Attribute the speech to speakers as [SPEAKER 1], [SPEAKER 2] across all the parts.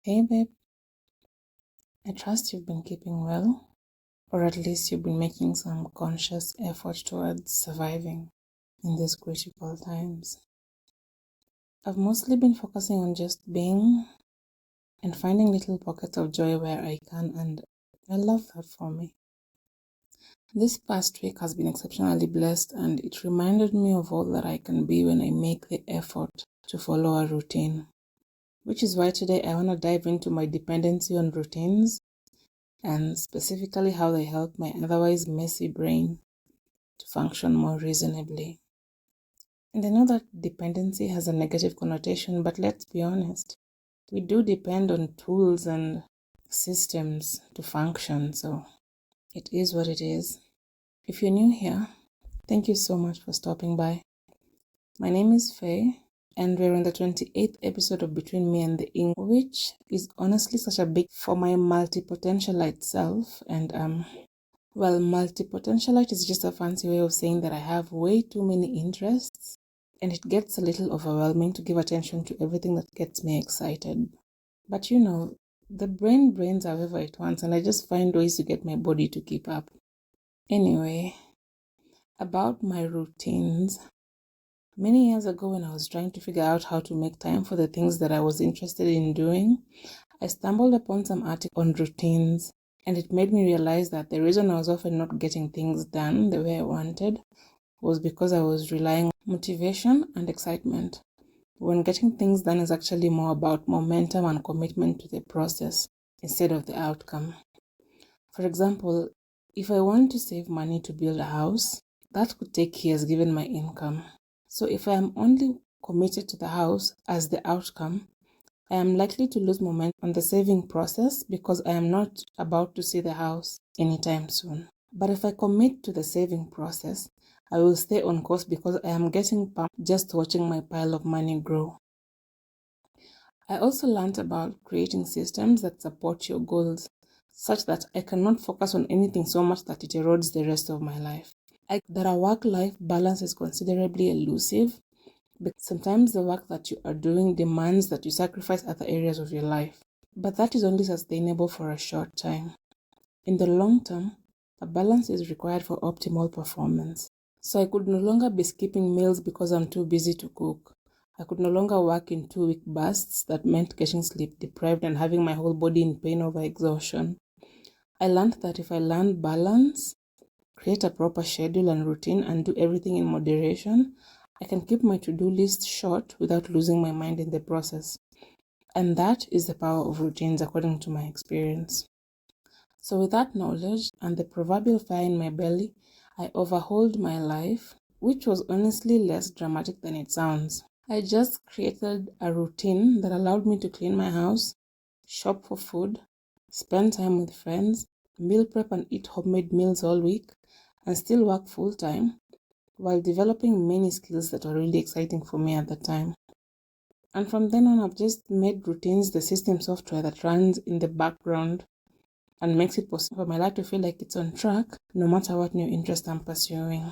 [SPEAKER 1] Hey babe, I trust you've been keeping well, or at least you've been making some conscious effort towards surviving in these critical times. I've mostly been focusing on just being and finding little pockets of joy where I can, and I love that for me. This past week has been exceptionally blessed, and it reminded me of all that I can be when I make the effort to follow a routine. Which is why today I want to dive into my dependency on routines and specifically how they help my otherwise messy brain to function more reasonably. And I know that dependency has a negative connotation, but let's be honest. We do depend on tools and systems to function, so it is what it is. If you're new here, thank you so much for stopping by. My name is Faye, and we're on the 28th episode of Between Me and the Ink, which is honestly such a big for my multi-potentialite self. And multi-potentialite is just a fancy way of saying that I have way too many interests, and it gets a little overwhelming to give attention to everything that gets me excited. But the brain brains however it wants, and I just find ways to get my body to keep up. Anyway, about my routines. Many years ago, when I was trying to figure out how to make time for the things that I was interested in doing, I stumbled upon some articles on routines, and it made me realize that the reason I was often not getting things done the way I wanted was because I was relying on motivation and excitement, when getting things done is actually more about momentum and commitment to the process instead of the outcome. For example, if I want to save money to build a house, that could take years given my income. So if I am only committed to the house as the outcome, I am likely to lose momentum on the saving process because I am not about to see the house anytime soon. But if I commit to the saving process, I will stay on course because I am getting pumped just watching my pile of money grow. I also learned about creating systems that support your goals, such that I cannot focus on anything so much that it erodes the rest of my life. That a work-life balance is considerably elusive, because sometimes the work that you are doing demands that you sacrifice other areas of your life. But that is only sustainable for a short time. In the long term, a balance is required for optimal performance. So I could no longer be skipping meals because I'm too busy to cook. I could no longer work in 2-week bursts that meant getting sleep deprived and having my whole body in pain over exhaustion. I learned that if I learn balance, create a proper schedule and routine, and do everything in moderation, I can keep my to-do list short without losing my mind in the process. And that is the power of routines according to my experience. So with that knowledge and the proverbial fire in my belly, I overhauled my life, which was honestly less dramatic than it sounds. I just created a routine that allowed me to clean my house, shop for food, spend time with friends, meal prep and eat homemade meals all week, and still work full-time while developing many skills that were really exciting for me at the time. And from then on, I've just made routines the system software that runs in the background and makes it possible for my life to feel like it's on track no matter what new interest I'm pursuing.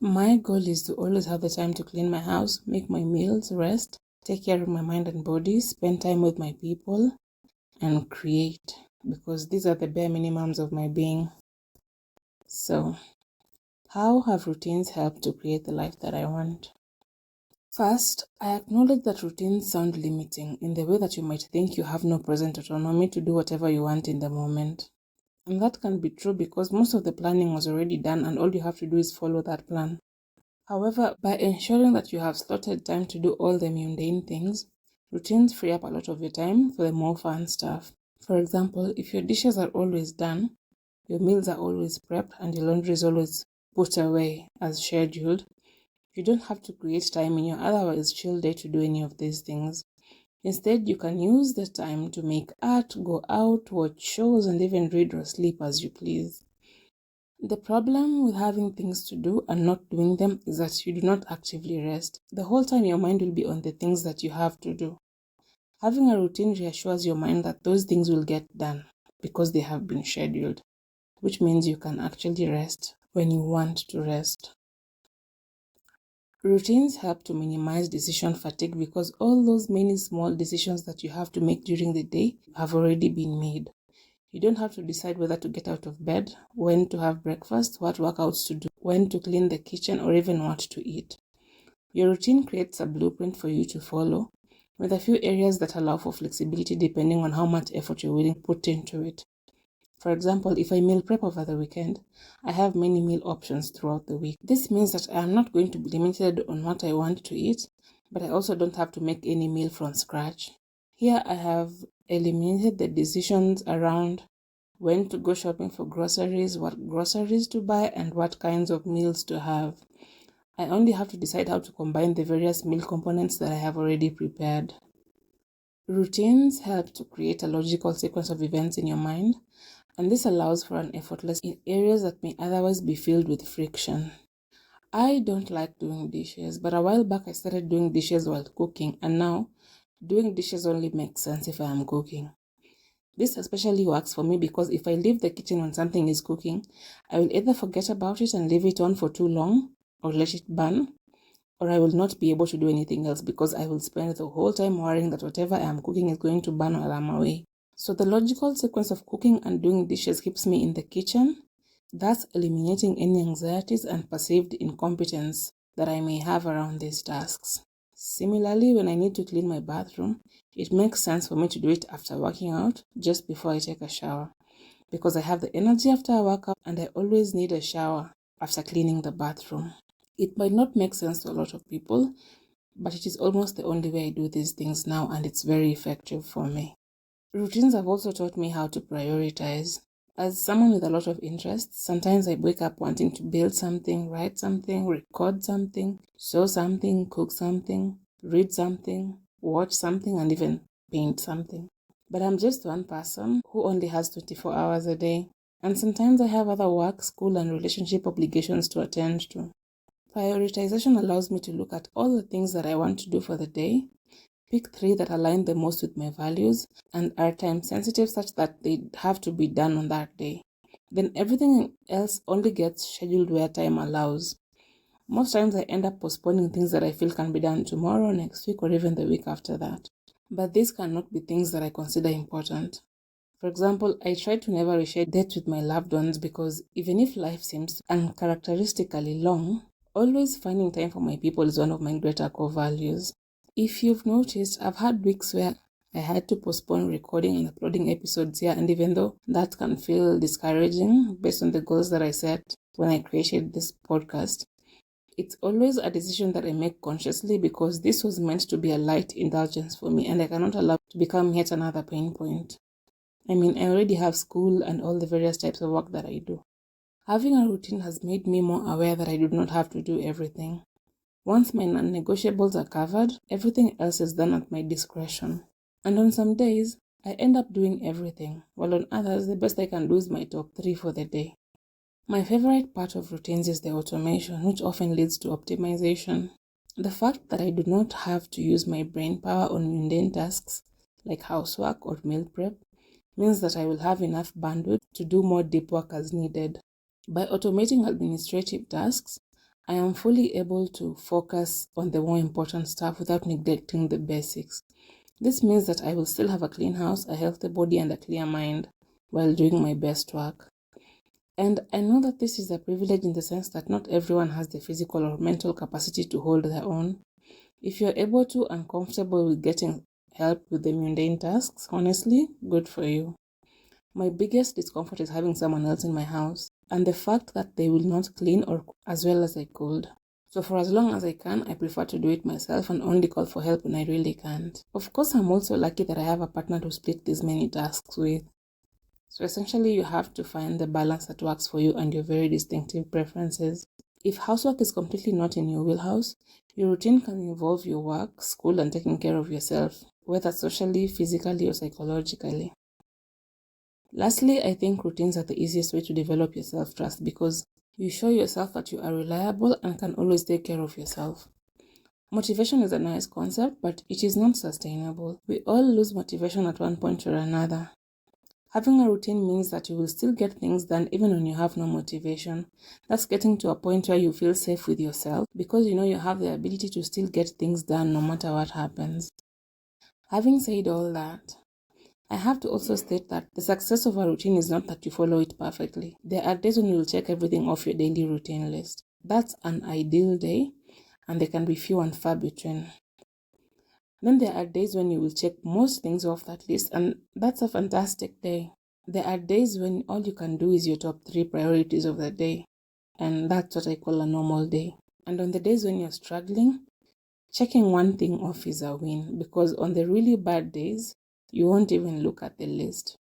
[SPEAKER 1] My goal is to always have the time to clean my house, make my meals, rest, take care of my mind and body, spend time with my people, and create, because these are the bare minimums of my being. So, how have routines helped to create the life that I want? First, I acknowledge that routines sound limiting in the way that you might think you have no present autonomy to do whatever you want in the moment. And that can be true because most of the planning was already done and all you have to do is follow that plan. However, by ensuring that you have slotted time to do all the mundane things, routines free up a lot of your time for the more fun stuff. For example, if your dishes are always done, your meals are always prepped, and your laundry is always put away as scheduled, you don't have to create time in your otherwise chill day to do any of these things. Instead, you can use the time to make art, go out, watch shows, and even read or sleep as you please. The problem with having things to do and not doing them is that you do not actively rest. The whole time your mind will be on the things that you have to do. Having a routine reassures your mind that those things will get done because they have been scheduled, which means you can actually rest when you want to rest. Routines help to minimize decision fatigue because all those many small decisions that you have to make during the day have already been made. You don't have to decide whether to get out of bed, when to have breakfast, what workouts to do, when to clean the kitchen, or even what to eat. Your routine creates a blueprint for you to follow, with a few areas that allow for flexibility depending on how much effort you're willing to put into it. For example, if I meal prep over the weekend, I have many meal options throughout the week. This means that I am not going to be limited on what I want to eat, but I also don't have to make any meal from scratch. Here I have eliminated the decisions around when to go shopping for groceries, what groceries to buy, and what kinds of meals to have. I only have to decide how to combine the various meal components that I have already prepared. Routines help to create a logical sequence of events in your mind, and this allows for an effortless in areas that may otherwise be filled with friction. I don't like doing dishes, but a while back I started doing dishes while cooking, and now doing dishes only makes sense if I am cooking. This especially works for me because if I leave the kitchen when something is cooking, I will either forget about it and leave it on for too long, or let it burn, or I will not be able to do anything else because I will spend the whole time worrying that whatever I am cooking is going to burn while I'm away. So the logical sequence of cooking and doing dishes keeps me in the kitchen, thus eliminating any anxieties and perceived incompetence that I may have around these tasks. Similarly, when I need to clean my bathroom, it makes sense for me to do it after working out, just before I take a shower, because I have the energy after a workout and I always need a shower after cleaning the bathroom. It might not make sense to a lot of people, but it is almost the only way I do these things now, and it's very effective for me. Routines have also taught me how to prioritize. As someone with a lot of interests, sometimes I wake up wanting to build something, write something, record something, sew something, cook something, read something, watch something, and even paint something. But I'm just one person who only has 24 hours a day, and sometimes I have other work, school, and relationship obligations to attend to. Prioritization allows me to look at all the things that I want to do for the day, pick 3 that align the most with my values and are time sensitive such that they have to be done on that day. Then everything else only gets scheduled where time allows. Most times I end up postponing things that I feel can be done tomorrow, next week, or even the week after that. But these cannot be things that I consider important. For example, I try to never reshare dates with my loved ones because even if life seems uncharacteristically long, always finding time for my people is one of my greater core values. If you've noticed, I've had weeks where I had to postpone recording and uploading episodes here, and even though that can feel discouraging based on the goals that I set when I created this podcast, it's always a decision that I make consciously because this was meant to be a light indulgence for me, and I cannot allow it to become yet another pain point. I already have school and all the various types of work that I do. Having a routine has made me more aware that I do not have to do everything. Once my non-negotiables are covered, everything else is done at my discretion. And on some days, I end up doing everything, while on others, the best I can do is my top 3 for the day. My favorite part of routines is the automation, which often leads to optimization. The fact that I do not have to use my brain power on mundane tasks like housework or meal prep means that I will have enough bandwidth to do more deep work as needed. By automating administrative tasks, I am fully able to focus on the more important stuff without neglecting the basics. This means that I will still have a clean house, a healthy body, and a clear mind while doing my best work. And I know that this is a privilege in the sense that not everyone has the physical or mental capacity to hold their own. If you're able to and comfortable with getting help with the mundane tasks, honestly, good for you. My biggest discomfort is having someone else in my house and the fact that they will not clean or cook as well as I could. So for as long as I can, I prefer to do it myself and only call for help when I really can't. Of course, I'm also lucky that I have a partner to split these many tasks with. So essentially, you have to find the balance that works for you and your very distinctive preferences. If housework is completely not in your wheelhouse, your routine can involve your work, school, and taking care of yourself, whether socially, physically, or psychologically. Lastly, I think routines are the easiest way to develop your self-trust because you show yourself that you are reliable and can always take care of yourself. Motivation is a nice concept, but it is not sustainable. We all lose motivation at one point or another. Having a routine means that you will still get things done even when you have no motivation. That's getting to a point where you feel safe with yourself because you know you have the ability to still get things done no matter what happens. Having said all that, I have to also state that the success of a routine is not that you follow it perfectly. There are days when you will check everything off your daily routine list. That's an ideal day, and they can be few and far between. Then there are days when you will check most things off that list, and that's a fantastic day. There are days when all you can do is your top 3 priorities of the day, and that's what I call a normal day. And on the days when you're struggling, checking one thing off is a win, because on the really bad days, you won't even look at the list.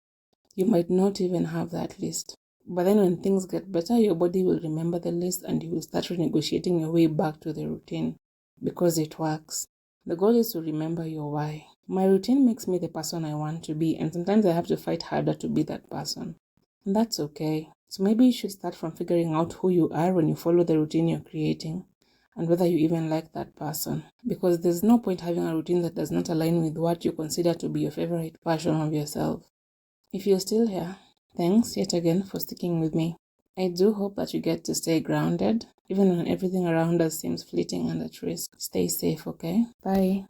[SPEAKER 1] You might not even have that list. But then when things get better, your body will remember the list and you will start renegotiating your way back to the routine because it works. The goal is to remember your why. My routine makes me the person I want to be, and sometimes I have to fight harder to be that person. And that's okay. So maybe you should start from figuring out who you are when you follow the routine you're creating, and whether you even like that person. Because there's no point having a routine that does not align with what you consider to be your favorite version of yourself. If you're still here, thanks yet again for sticking with me. I do hope that you get to stay grounded, even when everything around us seems fleeting and at risk. Stay safe, okay? Bye.